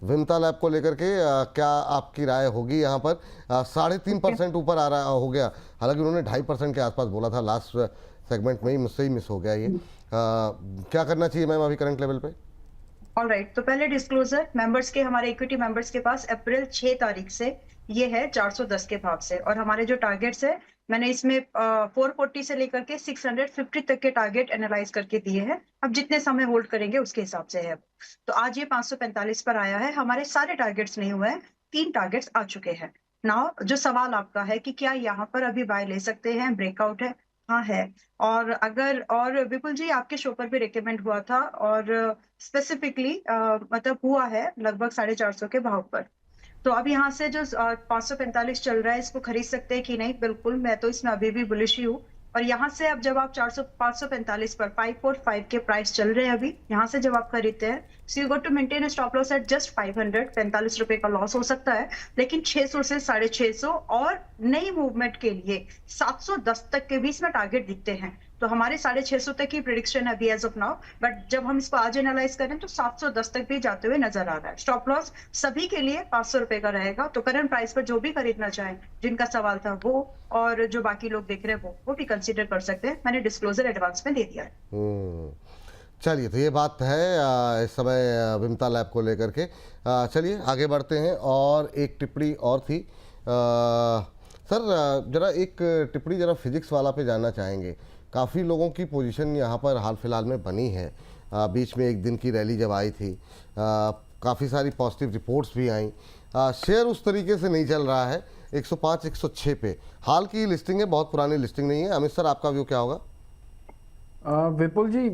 विमता lab को लेकर के क्या आपकी राय होगी? यहाँ पर 3.5% ऊपर आ रहा हो गया, हालांकि उन्होंने 2.5% के आसपास बोला था लास्ट सेगमेंट में ही, मुझसे ही मिस हो गया ये। क्या करना चाहिए मैम अभी करंट लेवल पे? ऑलराइट, तो पहले डिस्क्लोजर मेंबर्स के, हमारे इक्विटी मेंबर्स के पास अप्रैल 6 तारीख से ये है 410 के भाव से, और हमारे जो टारगेट्स है मैंने इसमें 440 से लेकर के 650 तक के टारगेट एनालाइज करके दिए हैं। अब जितने समय होल्ड करेंगे उसके हिसाब से है। तो आज ये 545 पर आया है। हमारे सारे टारगेट्स नहीं हुए हैं, 3 टारगेट्स आ चुके हैं। नाउ जो सवाल आपका है कि क्या यहाँ पर अभी बाय ले सकते हैं, ब्रेकआउट है? हाँ है। और अगर, और विपुल जी आपके शो पर भी रिकमेंड हुआ था, और स्पेसिफिकली मतलब हुआ है लगभग 450 के भाव पर। तो अब यहाँ से जो 545 चल रहा है, इसको खरीद सकते हैं कि नहीं? बिल्कुल, मैं तो इसमें अभी भी बुलिश ही हूँ। और यहाँ से अब जब आप 545 पर 545 के प्राइस चल रहे हैं अभी, यहाँ से जब आप खरीदते हैं, so you got to maintain stop loss at just 500। 45 रुपए का लॉस हो सकता है, लेकिन 600 से 650 और नई मूवमेंट के लिए 710 तक के बीच में टारगेट दिखते हैं। तो हमारे 650 तक की प्रिडिक्शन है अभी एज ऑफ नाउ, बट जब हम इसको आज एनालाइज करें तो 710 तक भी जाते हुए नजर आ रहा है। स्टॉप लॉस सभी के लिए 500 रुपए का रहेगा। तो करंट प्राइस पर जो भी खरीदना चाहें, जिनका सवाल था वो, और जो बाकी लोग देख रहे हैं वो भी कंसीडर कर सकते हैं। मैंने डिस्क्लोजर एडवांस में दे दिया है। चलिए, तो ये बात है इस समय विमता लैब को लेकर के। चलिए आगे बढ़ते हैं। और एक टिप्पणी और थी सर, जरा एक टिप्पणी जरा फिजिक्स वाला पे जानना चाहेंगे। काफ़ी लोगों की पोजीशन यहाँ पर हाल फिलहाल में बनी है। बीच में एक दिन की रैली जब आई थी, काफ़ी सारी पॉजिटिव रिपोर्ट्स भी आई। शेयर उस तरीके से नहीं चल रहा है 105 106 पे। हाल की लिस्टिंग है, बहुत पुरानी लिस्टिंग नहीं है। अमित सर, आपका व्यू क्या होगा? विपुल जी,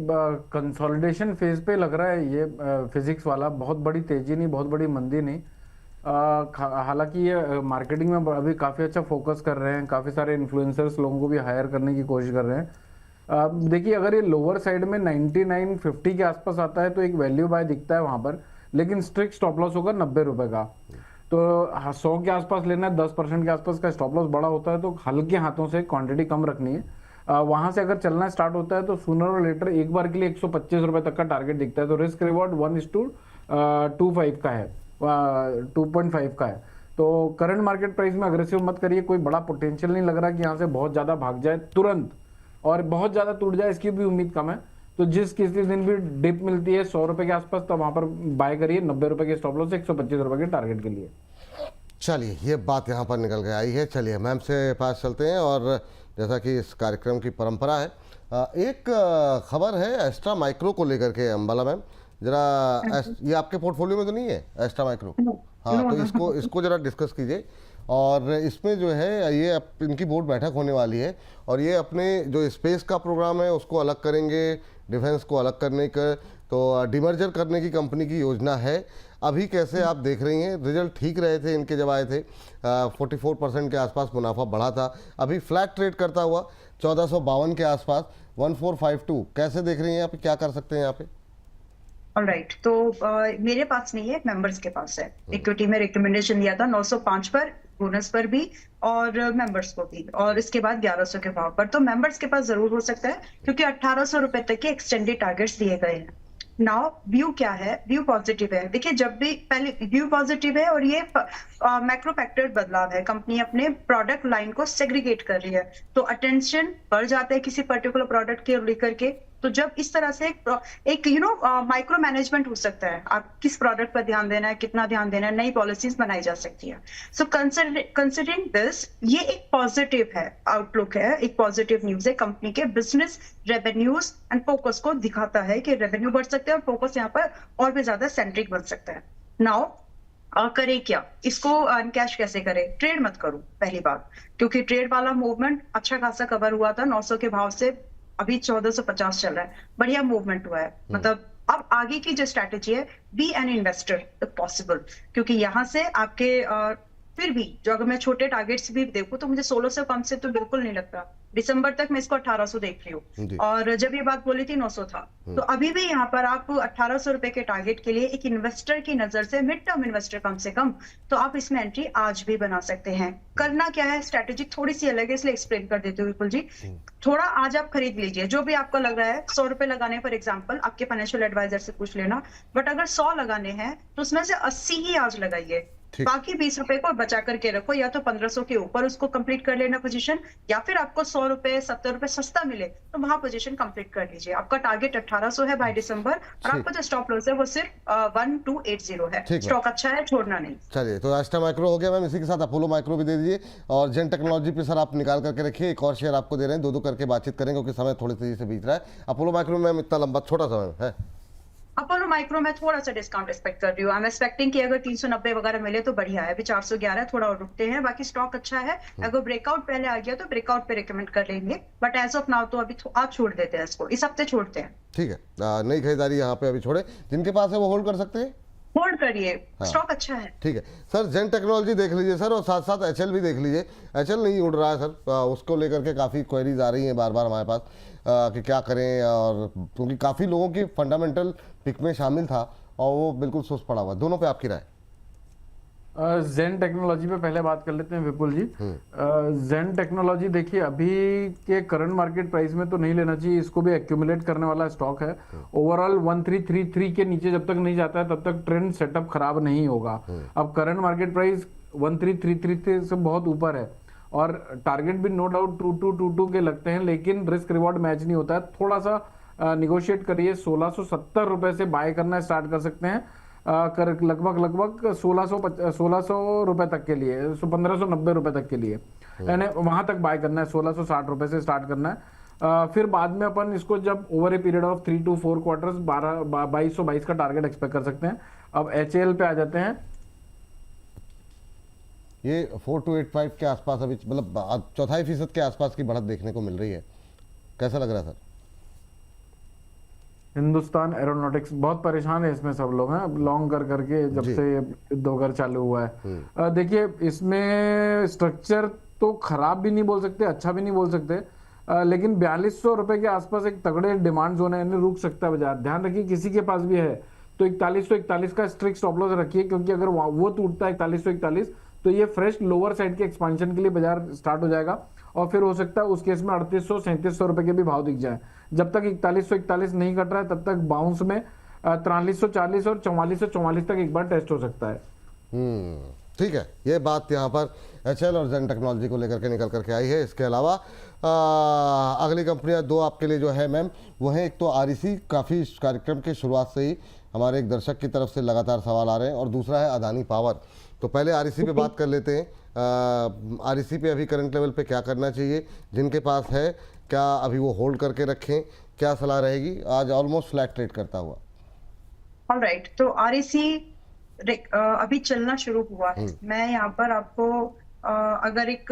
कंसोलिडेशन फेज पे लग रहा है ये फिजिक्स वाला। बहुत बड़ी तेजी नहीं, बहुत बड़ी मंदी नहीं। हालांकि ये मार्केटिंग में अभी काफ़ी अच्छा फोकस कर रहे हैं, काफ़ी सारे इन्फ्लुएंसर्स लोगों को भी हायर करने की कोशिश कर रहे हैं। देखिए, अगर ये लोअर साइड में 99.50 के आसपास आता है तो एक वैल्यू बाय दिखता है वहां पर, लेकिन स्ट्रिक्ट स्टॉप लॉस होगा 90 रुपए का। तो 100 के आसपास लेना है, 10% के आसपास का स्टॉप लॉस बड़ा होता है तो हल्के हाथों से क्वांटिटी कम रखनी है। वहां से अगर चलना स्टार्ट होता है तो सूनर और लेटर एक बार के लिए 125 रुपए तक का टारगेट दिखता है। तो रिस्क रिवॉर्ड 1:25 का है, 2.5 का है। तो करंट मार्केट प्राइस में अग्रेसिव मत करिए, कोई बड़ा पोटेंशियल नहीं लग रहा कि यहाँ से बहुत ज्यादा भाग जाए तुरंत, और बहुत ज्यादा टूट जाए इसकी भी उम्मीद कम है। तो जिस किसी दिन भी डिप मिलती है 100 रुपए के आसपास, तो वहां पर बाय करिए 90 रुपए के स्टॉप लॉस, 125 रुपए के टारगेट के लिए। चलिए, ये बात यहाँ पर निकल के आई है। चलिए मैम से पास चलते हैं, और जैसा कि इस कार्यक्रम की परंपरा है, एक खबर है एस्ट्रा माइक्रो को लेकर के। अंबाला मैम, जरा ये आपके पोर्टफोलियो में तो नहीं है एस्ट्रा माइक्रो? हाँ, तो इसको जरा डिस्कस कीजिए। और इसमें जो है ये इनकी बोर्ड बैठक होने वाली है, और ये अपने जो स्पेस का प्रोग्राम है उसको अलग करेंगे, डिफेंस को अलग करने का, तो डिमर्जर करने की कंपनी की योजना है। अभी कैसे आप देख रही हैं? रिजल्ट ठीक रहे थे इनके जब आए थे, 44% के आसपास मुनाफा बढ़ा था। अभी फ्लैट ट्रेड करता हुआ 1452 के आसपास, 1452। कैसे देख रही हैं आप, क्या कर सकते हैं यहाँ पे? ऑलराइट, तो मेरे पास नहीं है, मेंबर्स के पास है। इक्विटी में रिकमेंडेशन दिया था 905 पर, बोनस पर भी, और मेंबर्स को भी, और इसके बाद 1100 के भाव पर। तो मेंबर्स के पास जरूर हो सकता है, क्योंकि 1800 रुपए तक के एक्सटेंडेड टारगेट्स दिए गए हैं। नाउ व्यू क्या है? व्यू पॉजिटिव है। देखिए, जब भी पहले व्यू पॉजिटिव है, और ये मैक्रो फैक्टर बदलाव है, कंपनी अपने प्रोडक्ट लाइन को सेग्रीगेट कर रही है, तो अटेंशन बढ़ जाता है किसी पर्टिकुलर प्रोडक्ट के लेकर के। तो जब इस तरह से एक माइक्रो मैनेजमेंट हो सकता है, आप किस प्रोडक्ट पर ध्यान देना है, कितना ध्यान देना है, नई पॉलिसीज बनाई जा सकती है। सो कंसिडरिंग दिस, ये एक पॉजिटिव है, आउटलुक है, एक पॉजिटिव न्यूज है। कंपनी के बिजनेस, रेवेन्यूज एंड फोकस को दिखाता है कि रेवेन्यू बढ़ सकते हैं और फोकस यहाँ पर और भी ज्यादा सेंट्रिक बन सकता है। नाउ करे क्या, इसको अनकैश कैसे करे? ट्रेड मत करो, पहली बात, क्योंकि ट्रेड वाला मूवमेंट अच्छा खासा कवर हुआ था 900 के भाव से, अभी 1450 चल रहा है, बढ़िया मूवमेंट हुआ है। मतलब अब आगे की जो स्ट्रैटेजी है, be an investor if possible, क्योंकि यहाँ से आपके फिर भी जो अगर मैं छोटे टारगेट्स भी देखूं तो मुझे 16 से कम से तो बिल्कुल नहीं लगता। दिसंबर तक मैं इसको 1800 देख रही हूँ, जी। और जब ये बात बोली थी 900 था। तो अभी भी यहाँ पर आप 1800 रुपए के टारगेट के लिए एक इन्वेस्टर की नजर से, मिड टर्म इन्वेस्टर कम से कम, तो आप इसमें एंट्री आज भी बना सकते हैं। करना क्या है, स्ट्रेटेजी थोड़ी सी अलग है, इसलिए एक्सप्लेन कर देती हूँ विपुल जी। थोड़ा आज आप खरीद लीजिए जो भी आपको लग रहा है। 100 रुपए लगाने, फॉर एग्जाम्पल आपके फाइनेंशियल एडवाइजर से पूछ लेना, बट अगर 100 लगाने हैं तो उसमें से 80 ही आज लगाइए, ठीक। बाकी 20 रुपए को बचा करके रखो, या तो 1500 के ऊपर उसको कंप्लीट कर लेना पोजीशन, या फिर आपको 100 रुपए 70 रुपए सस्ता मिले तो वहां पोजीशन कंप्लीट कर लीजिए। आपका टारगेट 1800 है बाय दिसंबर, और आपका जो स्टॉप लॉस है वो सिर्फ 1280 है। ठीक है। स्टॉक अच्छा है, छोड़ना नहीं। चलिए, तो एस्ट्रा माइक्रो हो गया मैम, इसी के साथ अपोलो माइक्रो भी दे दीजिए, और जेन टेक्नोलॉजी पे सर आप निकाल करके रखिए। एक और शेयर आपको दे रहे हैं, दो करके बातचीत करेंगे क्योंकि समय थोड़ी तेजी से बीत रहा है। अपोलो माइक्रो मैम इतना लंबा छोटा समय है। अपोलो माइक्रो में थोड़ा सा डिस्काउंट एक्सपेक्ट कर रही हूँ। आई एम एक्सपेक्टिंग कि अगर 390 वगैरह मिले तो बढ़िया है। अभी 411 है, थोड़ा और रुकते हैं। बाकी स्टॉक अच्छा है, अगर ब्रेकआउट पहले आ गया तो ब्रेकआउट पे रिकमेंड कर लेंगे, बट एज ऑफ नाउ तो अभी आज छोड़ देते हैं इसको, इस हफ्ते छोड़ते हैं। ठीक है, नई खरीदारी यहाँ पे अभी छोड़े, जिनके पास है वो होल्ड कर सकते हैं, होल्ड करिए, स्टॉक अच्छा है। ठीक है सर। जेन टेक्नोलॉजी देख लीजिए सर, और साथ साथ एचएल भी देख लीजिए। एचएल नहीं उड़ रहा है सर, उसको लेकर के काफ़ी क्वेरीज आ रही हैं बार बार हमारे पास कि क्या करें, और क्योंकि काफ़ी लोगों की फंडामेंटल पिक में शामिल था और वो बिल्कुल सुस्त पड़ा हुआ। दोनों पे आपकी राय? जेन टेक्नोलॉजी पे पहले बात कर लेते हैं विपुल जी। जेन टेक्नोलॉजी देखिए अभी के करंट मार्केट प्राइस में तो नहीं लेना चाहिए, इसको भी एक्यूमुलेट करने वाला स्टॉक है। ओवरऑल 1333 के नीचे जब तक नहीं जाता है तब तक ट्रेंड सेटअप खराब नहीं होगा। अब करंट मार्केट प्राइस 1333 से बहुत ऊपर है, और टारगेट भी नो डाउट 2222 के लगते हैं, लेकिन रिस्क रिवॉर्ड मैच नहीं होता है। थोड़ा सा निगोशिएट करिए, 1670 रुपए से बाय करना स्टार्ट कर सकते हैं, कर लगभग 1600 रुपए तक के लिए, 1590 रुपए तक के लिए, यानी वहां तक बाय करना है। 1660 रुपए से स्टार्ट करना है। फिर बाद में अपन इसको जब over a period of 3 to 4 quarters 2222 का टारगेट एक्सपेक्ट कर सकते हैं। अब एचएएल पे आ जाते हैं। ये 4285 के आसपास अभी, मतलब 4.5% के आसपास की बढ़त देखने को मिल रही है, कैसा लग रहा है सर? हिंदुस्तान एरोनॉटिक्स बहुत परेशान है इसमें, सब लोग हैं लॉन्ग कर करके जब से युद्ध वगैरह चालू हुआ है। देखिए इसमें स्ट्रक्चर तो खराब भी नहीं बोल सकते, अच्छा भी नहीं बोल सकते, लेकिन 4200 रुपए के आसपास एक तगड़े डिमांड जोन है, यानी रुक सकता है बाजार। ध्यान रखिए किसी के पास भी है तो 4141 का स्ट्रिक्ट स्टॉप लॉस रखिए, क्योंकि अगर वो टूटता है 4141 तो ये फ्रेश लोअर साइड के एक्सपांशन के लिए बाजार स्टार्ट हो जाएगा, और फिर हो सकता है उस केस में 3800-3700 रुपए के भी भाव दिख जाए। जब तक 4141 नहीं कट रहा है तब तक बाउंस में 4340 और 4444 तक एक बार टेस्ट हो सकता है। ठीक है, ये बात यहाँ पर एचएल और जेन टेक्नोलॉजी को लेकर के निकल करके आई है। इसके अलावा अगली कंपनियां दो आपके लिए जो है मैम वो है, एक तो आरईसी, काफ़ी कार्यक्रम की शुरुआत से ही हमारे एक दर्शक की तरफ से लगातार सवाल आ रहे हैं, और दूसरा है अदानी पावर। तो पहले आरईसी पे बात कर लेते हैं। आरईसी पे अभी करंट लेवल पे क्या करना चाहिए, जिनके पास है क्या अभी वो होल्ड करके रखें, क्या सलाह रहेगी? आज ऑलमोस्ट फ्लैट ट्रेड करता हुआ। ऑलराइट, तो आरईसी अभी चलना शुरू हुआ है। मैं यहाँ पर आपको अगर एक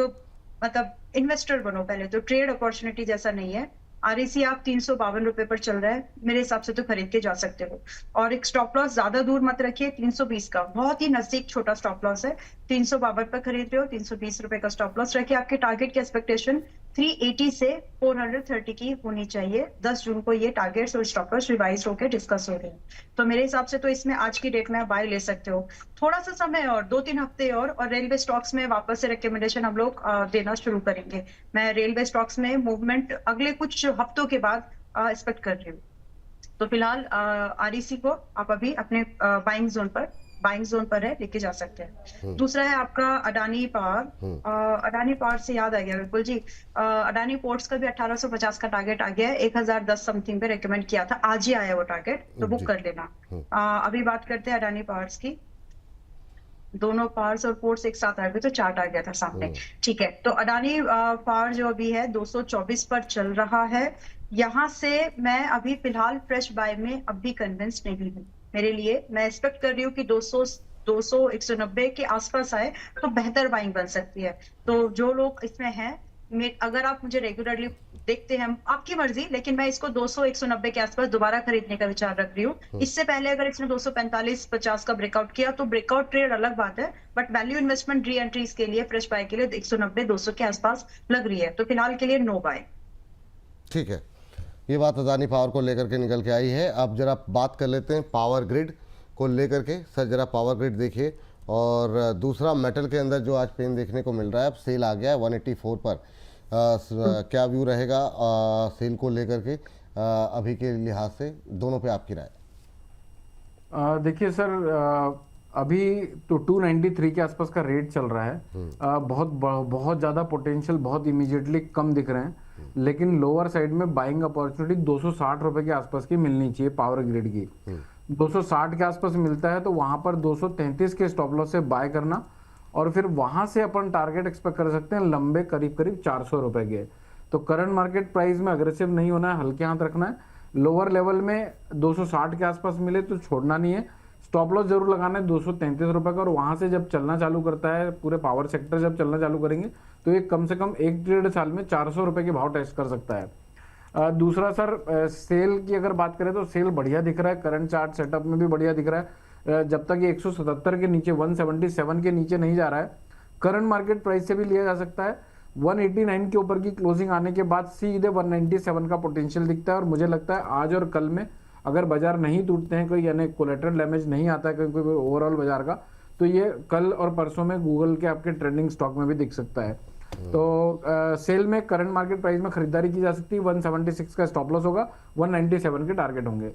मतलब इन्वेस्टर बनो पहले तो, ट्रेड अपॉर्चुनिटी जैसा नहीं है। आरईसी आप 352 रुपए पर चल रहा है, मेरे हिसाब से तो खरीद के जा सकते हो। और एक स्टॉप लॉस ज्यादा दूर मत रखिए, 320 का बहुत ही नजदीक छोटा स्टॉप लॉस है। 352 पर खरीद रहे हो, 320 रुपए का स्टॉप लॉस रखिए। आपके टारगेट की एक्सपेक्टेशन 380 से 430 की होनी चाहिए। 10 जून को ये टारगेट्स और स्टॉप लॉस रिवाइज होकर डिस्कस हो रहे हैं, तो मेरे हिसाब से तो इसमें आज की डेट में आप बाय ले सकते हो। थोड़ा सा समय और 2-3 हफ्ते और रेलवे स्टॉक्स में वापस से रिकमेंडेशन हम लोग देना शुरू करेंगे। मैं रेलवे स्टॉक्स में मूवमेंट अगले कुछ हफ्तों के बाद एक्सपेक्ट कर रही हूँ। तो फिलहाल आरईसी को आप अभी अपने बाइंग जोन पर है, लेके जा सकते हैं। दूसरा है आपका अडानी पावर। अडानी पावर से याद आ गया बिल्कुल जी, अडानी पोर्ट्स का भी 1850 का टारगेट आ गया है। 1010 समथिंग पे रेकमेंड किया था, आज ही आया वो टारगेट, तो बुक कर लेना। अभी बात करते हैं अडानी पावर्स की। दोनों पावर्स और पोर्ट्स एक साथ आ गए तो चार्ट आ गया था सामने, ठीक है। तो अडानी पावर जो अभी है 224 पर चल रहा है। यहाँ से मैं अभी फिलहाल फ्रेश बाय में अभी कन्विंस नहीं हूँ। मेरे लिए मैं एक्सपेक्ट कर रही हूँ कि 200 190 के आसपास आए तो बेहतर बाइंग बन सकती है। तो जो लोग इसमें हैं अगर आप मुझे रेगुलरली देखते हैं, आपकी मर्जी, लेकिन मैं इसको 200-190 के आसपास दोबारा खरीदने का विचार रख रही हूँ। इससे पहले अगर इसने 245-50 का ब्रेकआउट किया तो ब्रेकआउट ट्रेड अलग बात है, बट वैल्यू इन्वेस्टमेंट री एंट्रीज के लिए, फ्रेश बाय के लिए 190-200 के आसपास लग रही है, तो फिलहाल के लिए नो बाय। ठीक है, ये बात अदानी पावर को लेकर के निकल के आई है। अब जरा बात कर लेते हैं पावर ग्रिड को लेकर के। सर जरा पावर ग्रिड देखिए, और दूसरा मेटल के अंदर जो आज पेन देखने को मिल रहा है, अब सेल आ गया है 184 पर। क्या व्यू रहेगा सेल को लेकर के अभी के लिहाज से, दोनों पे आपकी राय? देखिए सर, अभी तो 293 के आसपास का रेट चल रहा है। बहुत ज़्यादा पोटेंशियल बहुत इमीडिएटली कम दिख रहे हैं, लेकिन लोअर साइड में बाइंग अपॉर्चुनिटी 260 रुपए के आसपास की मिलनी चाहिए पावर ग्रिड की। 260 के आसपास मिलता है तो वहां पर 233 के स्टॉप लॉस से बाय करना, और फिर वहां से अपन टारगेट एक्सपेक्ट कर सकते हैं लंबे करीब 400 रुपए के। तो करंट मार्केट प्राइस में अग्रेसिव नहीं होना है, हल्के हाथ रखना है। लोअर लेवल में 260 के आसपास मिले तो छोड़ना नहीं है, स्टॉप लॉस जरूर लगाना है 233 रुपए का। और वहां से जब चलना चालू करता है, पूरे पावर सेक्टर जब चलना चालू करेंगे तो ये कम से कम 1-1.5 साल में 400 रुपए के भाव टेस्ट कर सकता है। दूसरा सर, सेल की अगर बात करें तो सेल बढ़िया दिख रहा है, करंट चार्ट सेटअप में भी बढ़िया दिख रहा है। जब तक ये 177 के नीचे, 177 के नीचे नहीं जा रहा है, करंट मार्केट प्राइस से भी लिया जा सकता है। 189 के ऊपर की क्लोजिंग आने के बाद सीधे 197 का पोटेंशियल दिखता है। और मुझे लगता है आज और कल में अगर बाजार नहीं टूटते हैं, कोई यानी कोलेटरल डैमेज नहीं आता है कोई ओवरऑल बाजार का, तो ये कल और परसों में गूगल के आपके ट्रेंडिंग स्टॉक में भी दिख सकता है। तो सेल में करंट मार्केट प्राइस में खरीदारी की जा सकती है। 176 का स्टॉप लॉस होगा, 197 के टारगेट होंगे।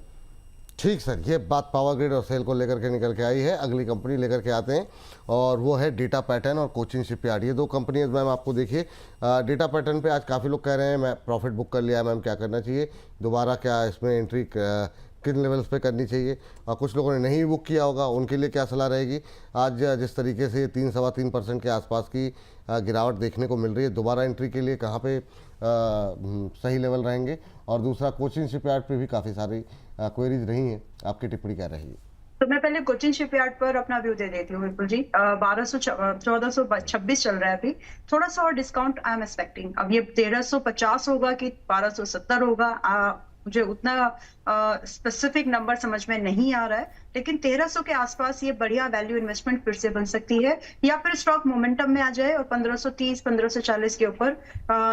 ठीक सर, ये बात पावर ग्रिड और सेल को लेकर के निकल के आई है। अगली कंपनी लेकर के आते हैं, और वो है डेटा पैटर्न और कोचिन शिपयार्ड। ये दो कंपनीज मैम आपको देखिए, डेटा पैटर्न पे आज काफ़ी लोग कह रहे हैं मैं प्रॉफिट बुक कर लिया है मैम, क्या करना चाहिए दोबारा, क्या इसमें एंट्री किन लेवल्स पे करनी चाहिए, और कुछ लोगों ने नहीं बुक किया होगा उनके लिए क्या सलाह रहेगी? आज जिस तरीके से 3-3.25% के आसपास की गिरावट देखने को मिल रही है, दोबारा एंट्री के लिए कहाँ पे सही लेवल रहेंगे? और दूसरा कोचिन शिपयार्ड पे भी काफ़ी सारी क्वेरीज रही हैं, आपकी टिप्पणी क्या रहेगी? तो मैं पहले कोचिन शिपयार्ड पर अपना व्यू दे देती हूँ विपुल जी। 1426 चल रहा है अभी, थोड़ा सा और डिस्काउंट आई एम एक्सपेक्टिंग। अब ये 1350 होगा कि 1270 होगा, मुझे उतना स्पेसिफिक नंबर समझ में नहीं आ रहा है, लेकिन 1300 के आसपास ये बढ़िया वैल्यू इन्वेस्टमेंट फिर से बन सकती है, या फिर स्टॉक मोमेंटम में आ जाए और 1530-1540 के ऊपर,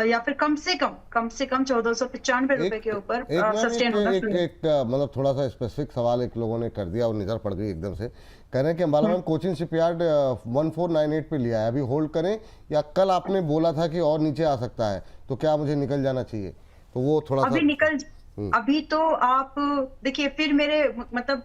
या फिर कम से कम 1495 रुपए के ऊपर सस्टेन होना। मतलब थोड़ा सा स्पेसिफिक सवाल एक लोगों ने कर दिया और नजर पड़ गई एकदम से, कह रहे हैं कि अंबाला मैम कोचिन शिपयार्ड 1498 पे लिया है, अभी होल्ड करें, या कल आपने बोला था कि और नीचे आ सकता है, तो क्या मुझे निकल जाना चाहिए? तो वो थोड़ा सा अभी तो आप देखिए, फिर मेरे मतलब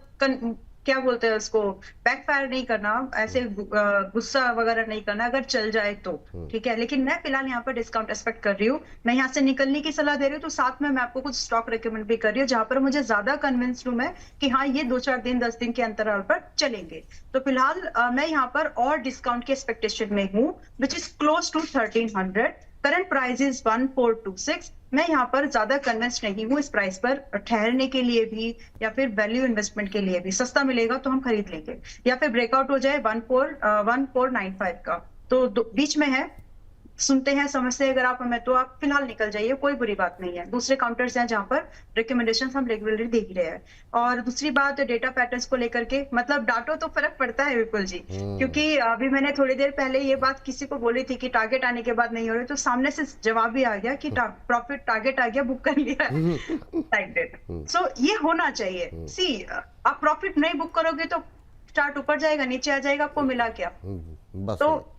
क्या बोलते हैं उसको, बैकफायर नहीं करना, ऐसे गुस्सा वगैरह नहीं करना अगर चल जाए तो, ठीक है। लेकिन मैं फिलहाल यहाँ पर डिस्काउंट एक्सपेक्ट कर रही हूँ, मैं यहाँ से निकलने की सलाह दे रही हूँ, तो साथ में मैं आपको कुछ स्टॉक रिकमेंड भी कर रही हूँ जहां पर मुझे ज्यादा कन्विंस्ड हूँ मैं कि हाँ ये 2-4 दिन 10 दिन के अंतराल पर चलेंगे। तो फिलहाल मैं यहाँ पर और डिस्काउंट की एक्सपेक्टेशन में हूँ, which is close to 1300। Current price is 1426। मैं यहाँ पर ज्यादा कन्विंस्ड नहीं हूँ इस प्राइस पर ठहरने के लिए भी, या फिर वैल्यू इन्वेस्टमेंट के लिए भी। सस्ता मिलेगा तो हम खरीद लेंगे, या फिर ब्रेकआउट हो जाए 1495 का, तो बीच में है। सुनते हैं, समझते हैं अगर आप हमें, तो आप फिलहाल निकल जाइए, कोई बुरी बात नहीं है। दूसरे काउंटर्स हैं जहां पर रिकमेंडेशन हम रेगुलरली देख रहे हैं। और दूसरी बात डेटा पैटर्न्स को लेकर के, मतलब डाटो तो फर्क पड़ता है विपुल जी, क्योंकि अभी मैंने थोड़ी देर पहले ये बात किसी को बोली थी कि टारगेट आने के बाद नहीं हो रही, तो सामने से जवाब भी आ गया कि प्रॉफिट टारगेट आ गया, बुक कर लिया टाइम डेट। सो ये होना चाहिए। सी आप प्रॉफिट नहीं बुक करोगे तो चार्ट ऊपर जाएगा, नीचे आ जाएगा, आपको मिला क्या? तो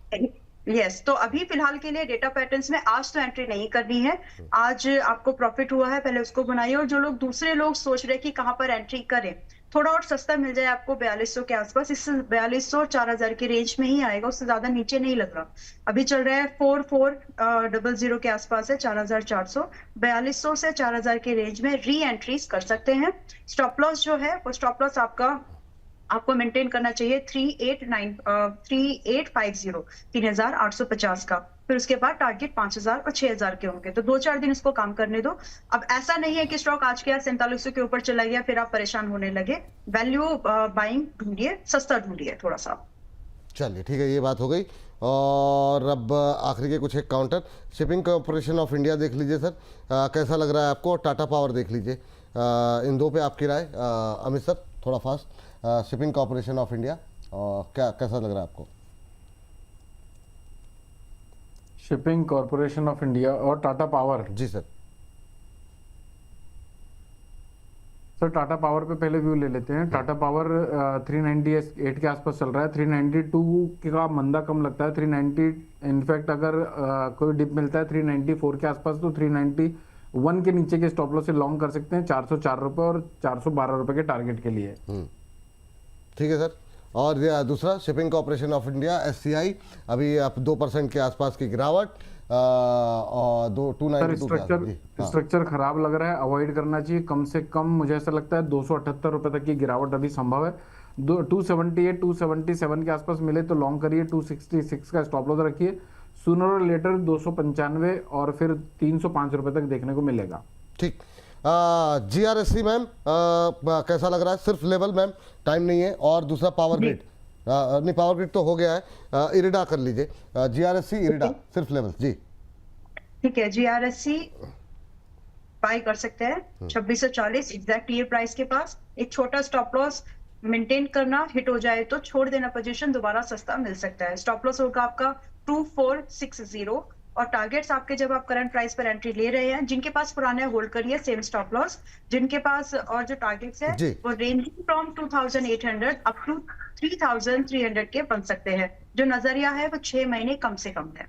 यस, तो अभी फिलहाल के लिए डेटा पैटर्न्स में आज तो एंट्री नहीं करनी है। आज आपको प्रॉफिट हुआ है, पहले उसको बनाइए। और जो लोग दूसरे लोग सोच रहे हैं कि कहां पर एंट्री करें, थोड़ा और सस्ता मिल जाए आपको 4200 के आसपास, इस 4200-4000 की रेंज में ही आएगा, उससे ज्यादा नीचे नहीं लग रहा। अभी चल रहा है 4400 के आसपास है, 4400। 4200 से 4000 के रेंज में री एंट्रीज कर सकते हैं। स्टॉप लॉस जो है वो स्टॉप लॉस आपको मेंटेन करना चाहिए 3850 का। फिर उसके बाद टारगेट 5000 और 6000 के होंगे। तो 2-4 दिन इसको काम करने दो। अब ऐसा नहीं है कि स्टॉक आज के 4700 के ऊपर चला गया फिर आप परेशान होने लगे। वैल्यू बाइंग ढूंढिए, सस्ता ढूंढिए थोड़ा सा। चलिए ठीक है, ये बात हो गई। और अब आखिरी के कुछ एक counter shipping corporation of India देख लीजिए सर, कैसा लग रहा है आपको? टाटा पावर देख लीजिए, इन दो पे आपकी राय अमित सर, थोड़ा fast. Shipping corporation of India क्या कैसा लग रहा है आपको? शिपिंग कॉरपोरेशन ऑफ इंडिया और टाटा पावर। जी सर। सर टाटा पावर पे पहले व्यू ले लेते हैं। टाटा पावर 398 के आसपास चल रहा है। 392 का मंदा कम लगता है। 390 इनफैक्ट अगर कोई डिप मिलता है 394 के आसपास तो 391 के नीचे के स्टॉप लॉस से लॉन्ग कर सकते हैं 404 रुपये और 412 रुपये के टारगेट के लिए। ठीक है सर। और दूसरा shipping corporation of India SCI, अभी आप 2% के आसपास की गिरावट और 292 स्ट्रक्चर खराब लग रहा है, अवॉइड करना चाहिए। कम से कम मुझे ऐसा लगता है 278 रुपए तक की गिरावट अभी संभव है। 278 277 के आसपास मिले तो लॉन्ग करिए। 266 का स्टॉप लॉस रखिए। सूनर और लेटर 295 और फिर 305 रुपए तक देखने को मिलेगा। ठीक। GRSC मैम कैसा लग रहा है? सिर्फ लेवल मैम, टाइम नहीं है। और दूसरा पावर ग्रिड, नहीं पावर ग्रिड तो हो गया है। इरिडा कर लीजिए, GRSC इरिडा सिर्फ लेवल। जी ठीक है, GRSC बाय कर सकते हैं 2640 एग्जैक्ट क्लियर प्राइस के पास। एक छोटा स्टॉप लॉस मेंटेन करना, हिट हो जाए तो छोड़ देना पोजीशन, दोबारा सस्ता मिल सकता है। स्टॉप लॉस होगा आपका 2460 और टारगेट्स आपके जब आप करंट प्राइस पर एंट्री ले रहे हैं, जिनके पास पुराने होल्ड करिए सेम स्टॉप लॉस, जिनके पास और जो टारगेट्स है वो रेंजिंग फ्रॉम 2800 अप टू 3300 के बन सकते हैं। जो नजरिया है वो 6 महीने कम से कम है।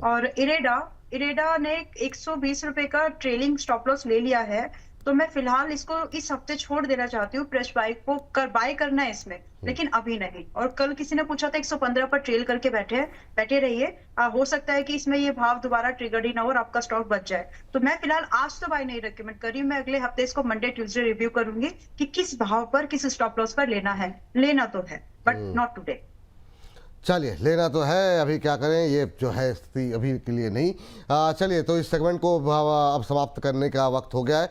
और इरेडा ने 120 रुपए का ट्रेलिंग स्टॉप लॉस ले लिया है, तो मैं फिलहाल इसको इस हफ्ते छोड़ देना चाहती हूँ। फ्रेश बाय को बाय करना है इसमें, लेकिन अभी नहीं। और कल किसी ने पूछा था 115 पर ट्रेल करके बैठे रहिए, हो सकता है कि इसमें ये भाव दोबारा ट्रिगर्ड ही ना हो और आपका स्टॉक बच जाए। तो मैं फिलहाल आज तो बाय नहीं रिकमेंड कर रही हूँ। मैं अगले हफ्ते इसको मंडे ट्यूसडे रिव्यू करूंगी कि किस भाव पर किस स्टॉप लॉस पर लेना है। लेना तो है बट नॉट टुडे। चलिए, लेना तो है, अभी क्या करें, ये जो है स्थिति अभी के लिए नहीं। चलिए, तो इस सेगमेंट को अब समाप्त करने का वक्त हो गया है।